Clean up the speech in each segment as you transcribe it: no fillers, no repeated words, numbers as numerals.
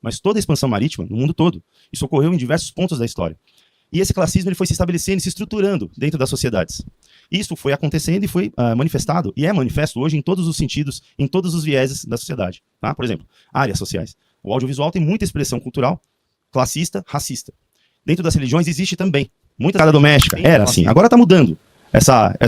mas toda a expansão marítima no mundo todo. Isso ocorreu em diversos pontos da história. E esse classismo ele foi se estabelecendo e se estruturando dentro das sociedades. Isso foi acontecendo e foi manifestado, e é manifesto hoje em todos os sentidos, em todos os vieses da sociedade. Tá? Por exemplo, áreas sociais. O audiovisual tem muita expressão cultural, classista, racista. Dentro das religiões existe também. Muita casa doméstica, era assim. Agora está mudando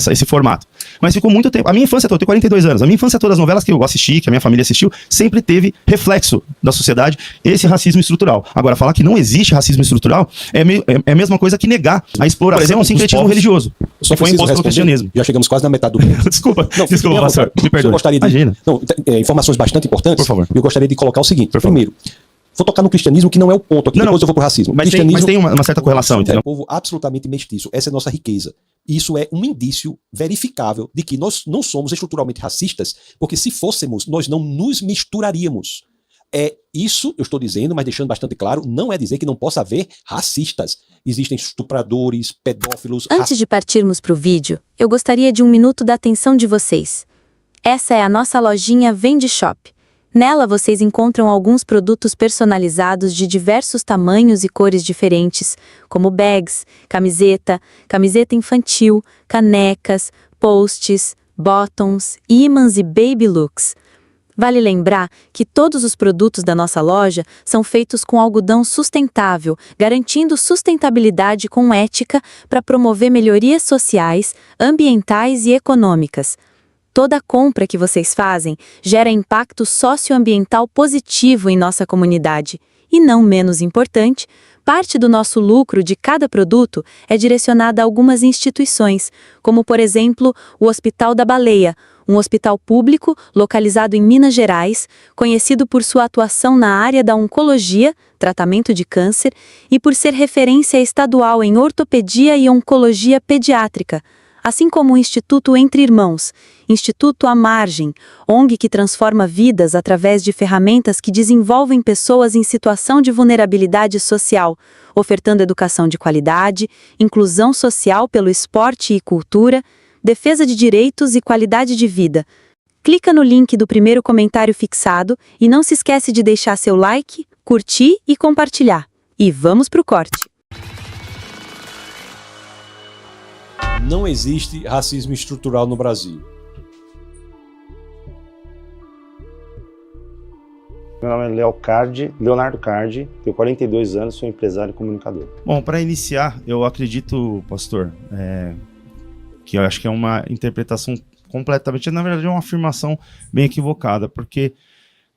esse formato. Mas ficou muito tempo. A minha infância toda, eu tenho 42 anos, a minha infância toda, as novelas que eu assisti, que a minha família assistiu, sempre teve reflexo da sociedade, esse racismo estrutural. Agora, falar que não existe racismo estrutural é a mesma coisa que negar a exploração um sincretismo religioso. Só foi imposto pelo cristianismo. Já chegamos quase na metade do tempo. Desculpa, pastor, me perdoe. Eu gostaria de... Imagina. Não, informações bastante importantes. Por favor. Eu gostaria de colocar o seguinte. Primeiro, vou tocar no cristianismo, que não é o ponto aqui, depois eu vou pro racismo. Mas tem uma certa correlação, entendeu? É um povo absolutamente mestiço. Essa é a nossa riqueza. Isso é um indício verificável de que nós não somos estruturalmente racistas, porque se fôssemos, nós não nos misturaríamos. É isso, eu estou dizendo, mas deixando bastante claro, não é dizer que não possa haver racistas. Existem estupradores, pedófilos... Antes de partirmos para o vídeo, eu gostaria de 1 minuto da atenção de vocês. Essa é a nossa lojinha Vende Shop. Nela vocês encontram alguns produtos personalizados de diversos tamanhos e cores diferentes, como bags, camiseta infantil, canecas, posts, bottoms, ímãs e baby looks. Vale lembrar que todos os produtos da nossa loja são feitos com algodão sustentável, garantindo sustentabilidade com ética para promover melhorias sociais, ambientais e econômicas. Toda compra que vocês fazem gera impacto socioambiental positivo em nossa comunidade. E não menos importante, parte do nosso lucro de cada produto é direcionada a algumas instituições, como por exemplo o Hospital da Baleia, um hospital público localizado em Minas Gerais, conhecido por sua atuação na área da oncologia, tratamento de câncer, e por ser referência estadual em ortopedia e oncologia pediátrica, assim como o Instituto Entre Irmãos, Instituto à Margem, ONG que transforma vidas através de ferramentas que desenvolvem pessoas em situação de vulnerabilidade social, ofertando educação de qualidade, inclusão social pelo esporte e cultura, defesa de direitos e qualidade de vida. Clica no link do primeiro comentário fixado e não se esquece de deixar seu like, curtir e compartilhar. E vamos pro corte. Não existe racismo estrutural no Brasil. Meu nome é Leonardo Cardi, tenho 42 anos, sou empresário e comunicador. Bom, para iniciar, eu acredito, pastor, que eu acho que é uma interpretação completamente, na verdade é uma afirmação bem equivocada, porque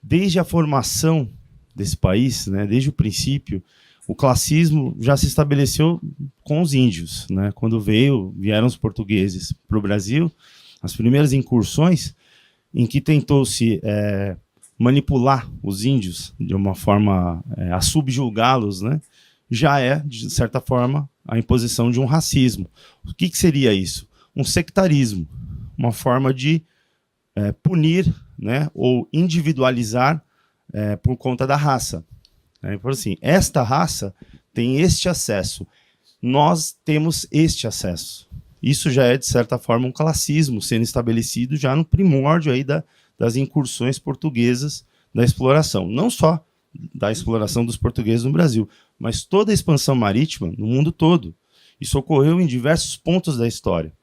desde a formação desse país, né, desde o princípio, o classismo já se estabeleceu com os índios, né? Quando vieram os portugueses para o Brasil, as primeiras incursões em que tentou-se manipular os índios de uma forma a subjugá-los, né? Já é, de certa forma, a imposição de um racismo. O que seria isso? Um sectarismo, uma forma de punir, né? Ou individualizar por conta da raça. Por assim, esta raça tem este acesso, nós temos este acesso. Isso já é, de certa forma, um classismo sendo estabelecido já no primórdio aí das incursões portuguesas da exploração. Não só da exploração dos portugueses no Brasil, mas toda a expansão marítima no mundo todo. Isso ocorreu em diversos pontos da história.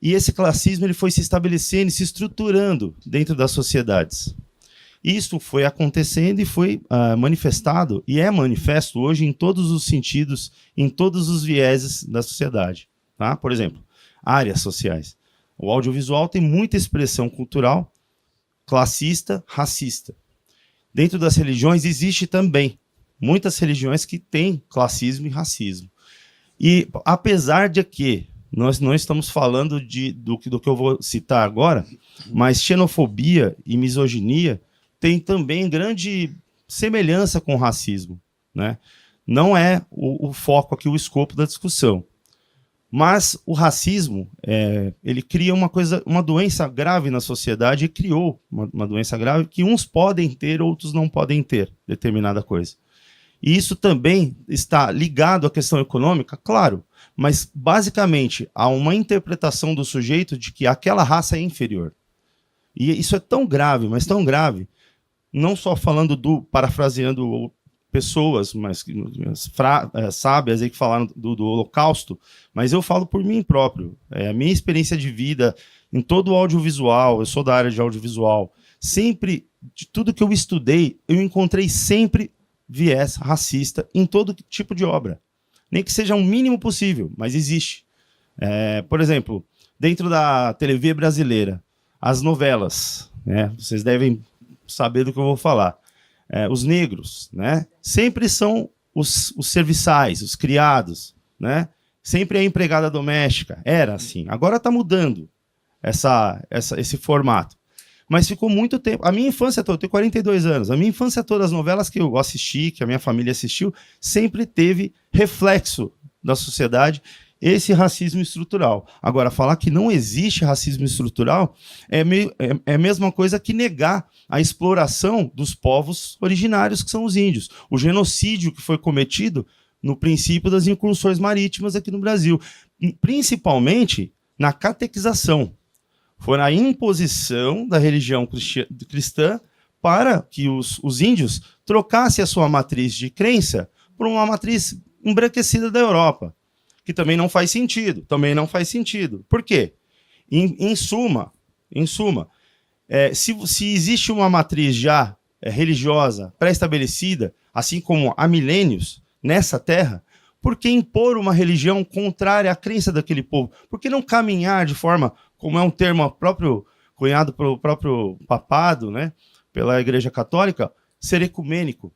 E esse classismo ele foi se estabelecendo e se estruturando dentro das sociedades. Isso foi acontecendo e foi manifestado, e é manifesto hoje em todos os sentidos, em todos os vieses da sociedade. Tá? Por exemplo, áreas sociais. O audiovisual tem muita expressão cultural, classista, racista. Dentro das religiões existe também muitas religiões que têm classismo e racismo. E apesar de que nós não estamos falando do que eu vou citar agora, mas xenofobia e misoginia tem também grande semelhança com o racismo, né? Não é o foco aqui, o escopo da discussão. Mas o racismo, ele cria uma doença grave na sociedade, e criou uma doença grave que uns podem ter, outros não podem ter determinada coisa. E isso também está ligado à questão econômica, claro, mas basicamente há uma interpretação do sujeito de que aquela raça é inferior. E isso é tão grave, mas tão grave, não só falando parafraseando pessoas mas sábias aí que falaram do Holocausto, mas eu falo por mim próprio. A minha experiência de vida em todo o audiovisual, eu sou da área de audiovisual, sempre, de tudo que eu estudei, eu encontrei sempre viés racista em todo tipo de obra. Nem que seja o mínimo possível, mas existe. Por exemplo, dentro da TV brasileira, as novelas, né? Vocês devem saber do que eu vou falar. Os negros, né? Sempre são os serviçais, os criados, né? Sempre a empregada doméstica. Era assim. Agora está mudando esse formato. Mas ficou muito tempo. A minha infância toda, eu tenho 42 anos, a minha infância toda, as novelas que eu assisti, que a minha família assistiu, sempre teve reflexo da sociedade esse racismo estrutural. Agora, falar que não existe racismo estrutural é a mesma coisa que negar a exploração dos povos originários, que são os índios. O genocídio que foi cometido no princípio das incursões marítimas aqui no Brasil, principalmente na catequização. Foi a imposição da religião cristã para que os índios trocassem a sua matriz de crença por uma matriz embranquecida da Europa, que também não faz sentido. Por quê? Em suma, se existe uma matriz já religiosa pré-estabelecida, assim como há milênios nessa terra, por que impor uma religião contrária à crença daquele povo? Por que não caminhar de forma, como é um termo próprio cunhado pelo próprio papado, né, pela Igreja Católica, ser ecumênico,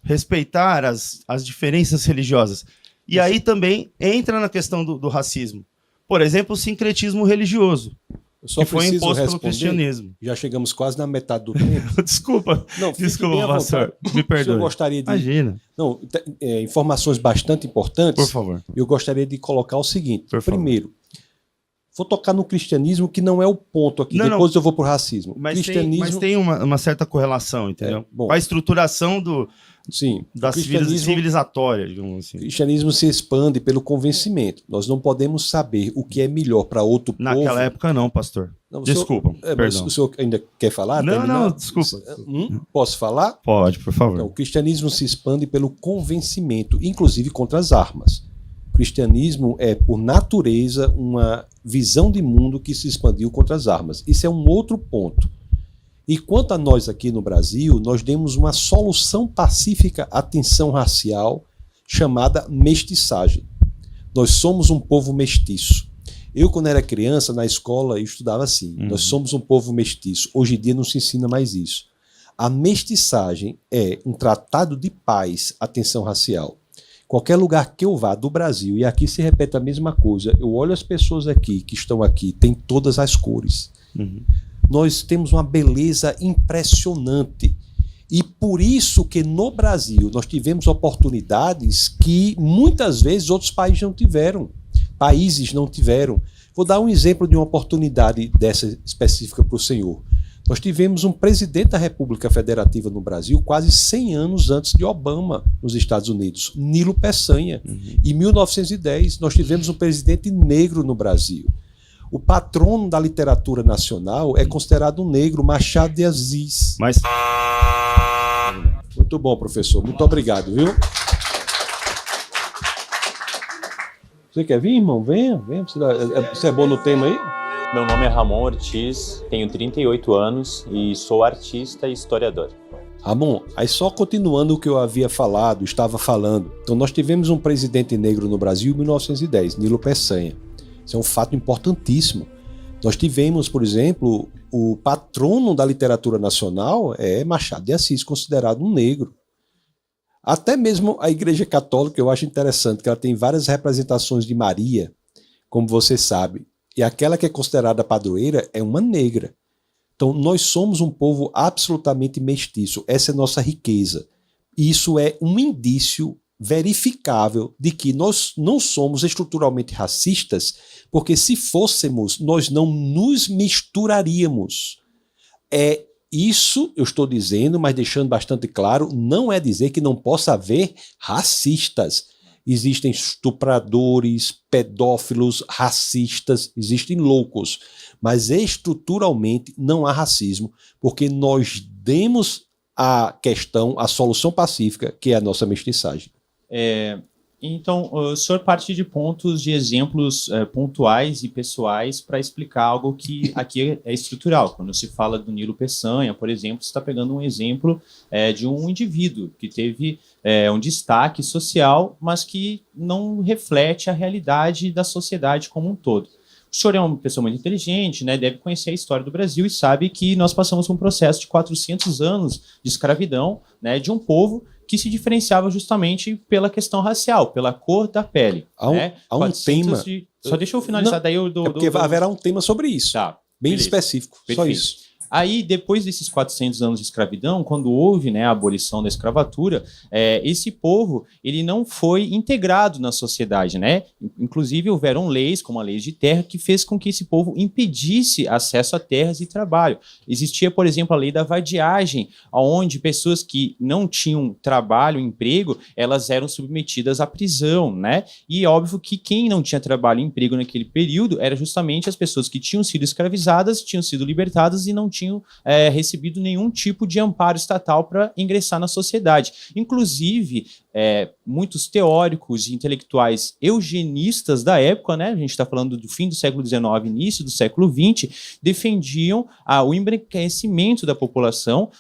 respeitar as diferenças religiosas? E aí também entra na questão do racismo. Por exemplo, o sincretismo religioso, que foi imposto pelo cristianismo. Já chegamos quase na metade do tempo. Desculpa, pastor. Me perdoe. Eu gostaria de... Imagina. Não, informações bastante importantes. Por favor. Eu gostaria de colocar o seguinte. Primeiro, vou tocar no cristianismo, que não é o ponto aqui. Depois eu vou para o racismo. Mas tem uma certa correlação, entendeu? Com a estruturação da civilizatória, digamos assim. O cristianismo se expande pelo convencimento. Nós não podemos saber o que é melhor para outro povo. Naquela época não, pastor. Não, desculpa, perdão. O senhor ainda quer falar? Não, desculpa. Posso falar? Pode, por favor. Então, o cristianismo se expande pelo convencimento, inclusive contra as armas. O cristianismo é, por natureza, uma visão de mundo que se expandiu contra as armas. Isso é um outro ponto. E quanto a nós aqui no Brasil, nós demos uma solução pacífica à tensão racial chamada mestiçagem. Nós somos um povo mestiço. Eu, quando era criança, na escola, eu estudava assim. Nós somos um povo mestiço. Hoje em dia não se ensina mais isso. A mestiçagem é um tratado de paz à tensão racial. Qualquer lugar que eu vá do Brasil, e aqui se repete a mesma coisa, eu olho as pessoas aqui que estão aqui, tem todas as cores. Nós temos uma beleza impressionante. E por isso que no Brasil nós tivemos oportunidades que muitas vezes outros países não tiveram. Vou dar um exemplo de uma oportunidade dessa específica para o senhor. Nós tivemos um presidente da República Federativa no Brasil quase 100 anos antes de Obama nos Estados Unidos, Nilo Peçanha. Em 1910 nós tivemos um presidente negro no Brasil. O patrono da literatura nacional é considerado um negro, Machado de Assis. Muito bom, professor. Muito obrigado, viu? Você quer vir, irmão? Venha. Você é bom no tema aí? Meu nome é Ramon Ortiz, tenho 38 anos e sou artista e historiador. Ramon, aí só continuando o que eu estava falando. Então nós tivemos um presidente negro no Brasil em 1910, Nilo Peçanha. Isso é um fato importantíssimo. Nós tivemos, por exemplo, o patrono da literatura nacional é Machado de Assis, considerado um negro. Até mesmo a Igreja Católica, eu acho interessante, que ela tem várias representações de Maria, como você sabe. E aquela que é considerada padroeira é uma negra. Então nós somos um povo absolutamente mestiço. Essa é a nossa riqueza. E isso é um indício verificável de que nós não somos estruturalmente racistas, porque se fôssemos, nós não nos misturaríamos. Isso eu estou dizendo, mas deixando bastante claro, não é dizer que não possa haver racistas. Existem estupradores, pedófilos, racistas, existem loucos, mas estruturalmente não há racismo, porque nós demos a questão, a solução pacífica, que é a nossa mestiçagem. Então, o senhor parte de pontos, de exemplos pontuais e pessoais para explicar algo que aqui é estrutural. Quando se fala do Nilo Peçanha, por exemplo, você está pegando um exemplo de um indivíduo que teve um destaque social, mas que não reflete a realidade da sociedade como um todo. O senhor é uma pessoa muito inteligente, né, deve conhecer a história do Brasil e sabe que nós passamos por um processo de 400 anos de escravidão, né, de um povo que se diferenciava justamente pela questão racial, pela cor da pele. Há um tema... Só deixa eu finalizar, daí eu porque haverá um tema sobre isso, tá, bem beleza. específico, Perfeito. só isso. Aí, depois desses 400 anos de escravidão, quando houve, né, a abolição da escravatura, esse povo ele não foi integrado na sociedade, né? Inclusive, houveram leis, como a lei de terra, que fez com que esse povo impedisse acesso a terras e trabalho. Existia, por exemplo, a lei da vadiagem, onde pessoas que não tinham trabalho, emprego, elas eram submetidas à prisão, né? E é óbvio que quem não tinha trabalho e emprego naquele período era justamente as pessoas que tinham sido escravizadas, tinham sido libertadas e não tinham recebido nenhum tipo de amparo estatal para ingressar na sociedade. Inclusive, muitos teóricos e intelectuais eugenistas da época, né, a gente está falando do fim do século XIX, início do século XX, defendiam o embranquecimento da população,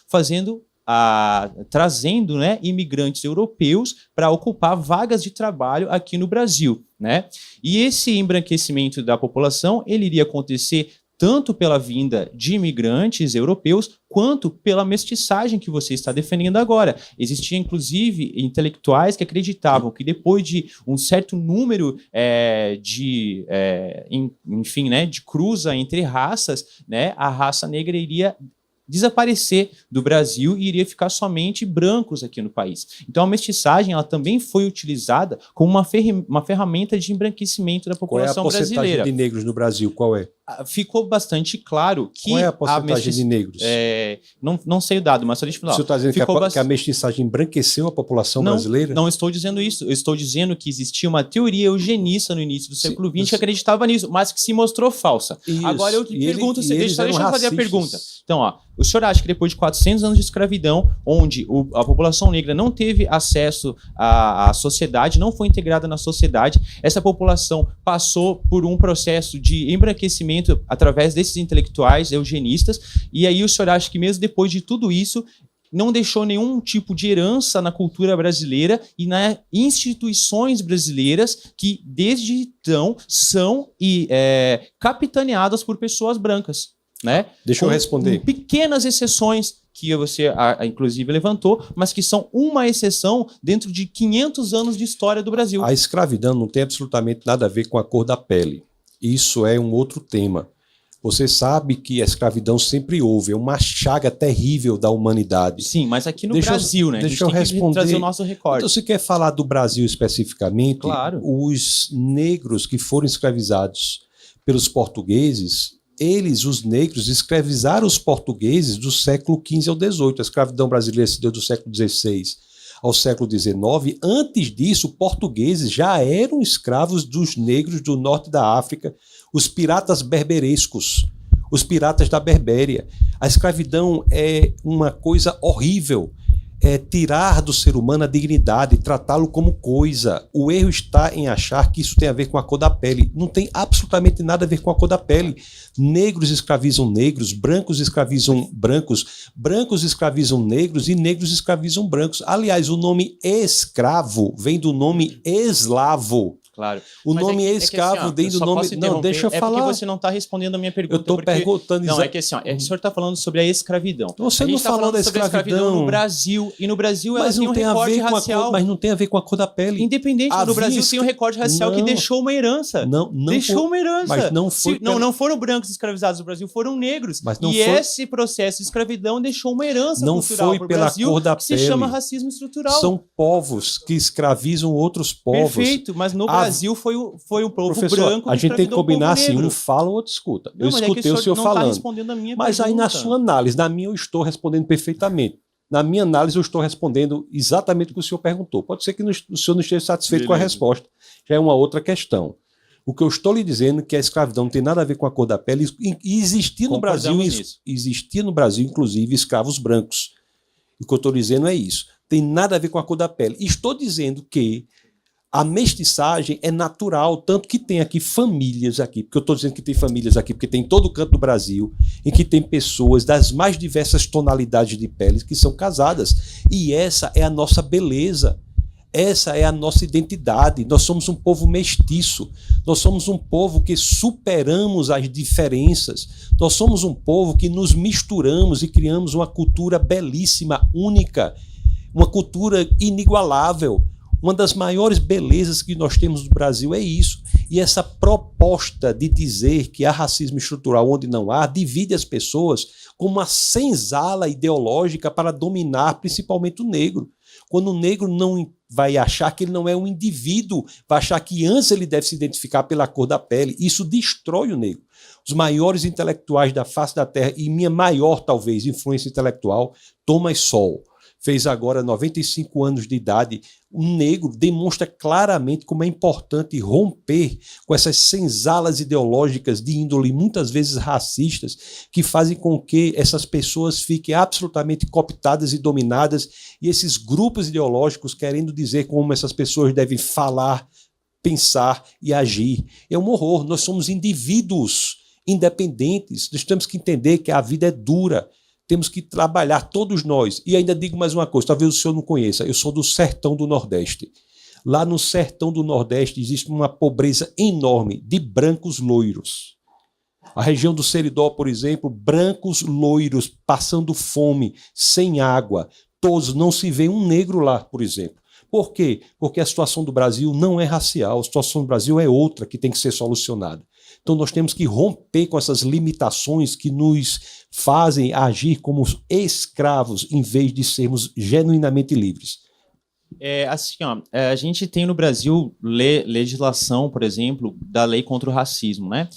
trazendo, né, imigrantes europeus para ocupar vagas de trabalho aqui no Brasil, né? E esse embranquecimento da população ele iria acontecer tanto pela vinda de imigrantes europeus, quanto pela mestiçagem que você está defendendo agora. Existia, inclusive, intelectuais que acreditavam que depois de um certo número enfim, né, de cruza entre raças, né, a raça negra iria desaparecer do Brasil e iria ficar somente brancos aqui no país. Então a mestiçagem ela também foi utilizada como uma ferramenta de embranquecimento da população brasileira. Qual é a porcentagem de negros no Brasil? Qual é? Ficou bastante claro que... Qual é a porcentagem de negros? Não sei o dado, mas só deixa eu falar. O senhor está dizendo que a mestiçagem embranqueceu a população brasileira? Não estou dizendo isso. Eu estou dizendo que existia uma teoria eugenista no início do século XX que acreditava nisso, mas que se mostrou falsa. Isso. Agora eu te pergunto... Deixa eu fazer a pergunta. Então, o senhor acha que depois de 400 anos de escravidão, onde a população negra não teve acesso à sociedade, não foi integrada na sociedade, essa população passou por um processo de embranquecimento através desses intelectuais eugenistas, e aí o senhor acha que mesmo depois de tudo isso, não deixou nenhum tipo de herança na cultura brasileira e nas instituições brasileiras que desde então são capitaneadas por pessoas brancas, né? Deixa eu responder. Com pequenas exceções que você, inclusive, levantou, mas que são uma exceção dentro de 500 anos de história do Brasil. A escravidão não tem absolutamente nada a ver com a cor da pele. Isso é um outro tema. Você sabe que a escravidão sempre houve, é uma chaga terrível da humanidade. Sim, mas aqui no Brasil, né? Deixa eu responder. Trazer o nosso recorde. Então, se quer falar do Brasil especificamente, claro. Os negros que foram escravizados pelos portugueses, os negros, escravizaram os portugueses do século XV ao XVIII. A escravidão brasileira se deu do século XVI ao século XIX. Antes disso, portugueses já eram escravos dos negros do norte da África, os piratas berberescos, os piratas da Berbéria. A escravidão é uma coisa horrível, é tirar do ser humano a dignidade, tratá-lo como coisa. O erro está em achar que isso tem a ver com a cor da pele. Não tem absolutamente nada a ver com a cor da pele. Negros escravizam negros, brancos escravizam brancos, brancos escravizam negros e negros escravizam brancos. Aliás, o nome escravo vem do nome eslavo. Claro. O nome escravo vem do nome... Não, deixa eu falar. Porque você não está respondendo a minha pergunta. Eu estou perguntando... Não, é que assim, o senhor está falando sobre a escravidão. Você não falou da escravidão no Brasil. E no Brasil ela tem um recorte racial. Mas não tem a ver com a cor da pele. Independente, no Brasil tem um recorte racial que deixou uma herança. Deixou uma herança. Mas não foi... Não foram brancos escravizados no Brasil, foram negros. Esse processo de escravidão deixou uma herança cultural para o Brasil cor da que pele. se chama racismo estrutural. São povos que escravizam outros povos. Perfeito, mas no Brasil foi o povo branco. A gente tem que combinar assim, um fala, o outro escuta. Eu escutei o senhor falando. Mas aí na sua análise, na minha eu estou respondendo perfeitamente. Na minha análise eu estou respondendo exatamente o que o senhor perguntou. Pode ser que o senhor não esteja satisfeito com a resposta. Já é uma outra questão. O que eu estou lhe dizendo é que a escravidão não tem nada a ver com a cor da pele. E existia no Brasil, inclusive, escravos brancos. O que eu estou dizendo é isso. Tem nada a ver com a cor da pele. Estou dizendo que a mestiçagem é natural, tanto que tem aqui famílias aqui, porque eu estou dizendo que tem famílias aqui, porque tem em todo canto do Brasil, em que tem pessoas das mais diversas tonalidades de pele que são casadas. E essa é a nossa beleza. Essa é a nossa identidade. Nós somos um povo mestiço. Nós somos um povo que superamos as diferenças. Nós somos um povo que nos misturamos e criamos uma cultura belíssima, única, uma cultura inigualável. Uma das maiores belezas que nós temos no Brasil é isso. E essa proposta de dizer que há racismo estrutural onde não há, divide as pessoas com uma senzala ideológica para dominar principalmente o negro. Quando o negro não vai achar que ele não é um indivíduo, vai achar que antes ele deve se identificar pela cor da pele. Isso destrói o negro. Os maiores intelectuais da face da Terra, e minha maior, talvez, influência intelectual, Thomas Sowell, fez agora 95 anos de idade. Um negro demonstra claramente como é importante romper com essas senzalas ideológicas de índole muitas vezes racistas que fazem com que essas pessoas fiquem absolutamente cooptadas e dominadas, e esses grupos ideológicos querendo dizer como essas pessoas devem falar, pensar e agir. É um horror. Nós somos indivíduos independentes. Nós temos que entender que a vida é dura. Temos que trabalhar, todos nós. E ainda digo mais uma coisa, talvez o senhor não conheça, eu sou do sertão do Nordeste. Lá no sertão do Nordeste existe uma pobreza enorme de brancos loiros. A região do Seridó, por exemplo, brancos loiros passando fome, sem água. Todos, não se vê um negro lá, por exemplo. Por quê? Porque a situação do Brasil não é racial, a situação do Brasil é outra que tem que ser solucionada. Então nós temos que romper com essas limitações que nos fazem agir como escravos em vez de sermos genuinamente livres. A gente tem no Brasil legislação, por exemplo, da lei contra o racismo, né?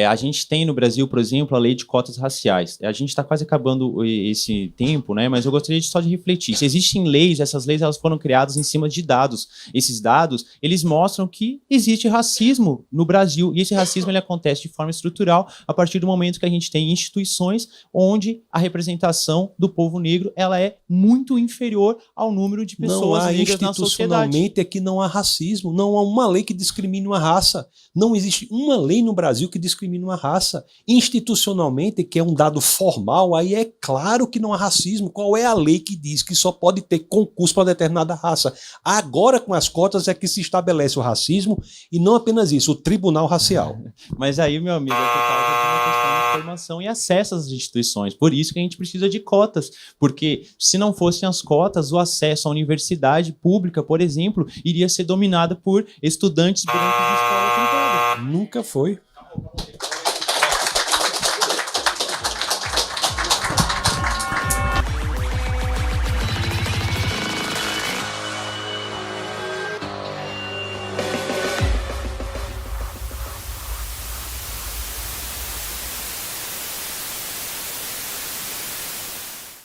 A gente tem no Brasil, por exemplo, a lei de cotas raciais. A gente está quase acabando esse tempo, né? Mas eu gostaria só de refletir. Se existem leis, essas leis elas foram criadas em cima de dados. Esses dados, eles mostram que existe racismo no Brasil, e esse racismo ele acontece de forma estrutural a partir do momento que a gente tem instituições onde a representação do povo negro ela é muito inferior ao número de pessoas negras na sociedade. Institucionalmente é que não há racismo, não há uma lei que discrimine uma raça. Não existe uma lei no Brasil que discrimine uma raça. Institucionalmente, que é um dado formal, aí é claro que não há racismo. Qual é a lei que diz que só pode ter concurso para determinada raça? Agora, com as cotas, é que se estabelece o racismo, e não apenas isso, o tribunal racial. Mas aí, meu amigo, é por causa de uma questão de informação e acesso às instituições. Por isso que a gente precisa de cotas, porque se não fossem as cotas, o acesso à universidade pública, por exemplo, iria ser dominada por estudantes brancos de escola privada. Nunca foi.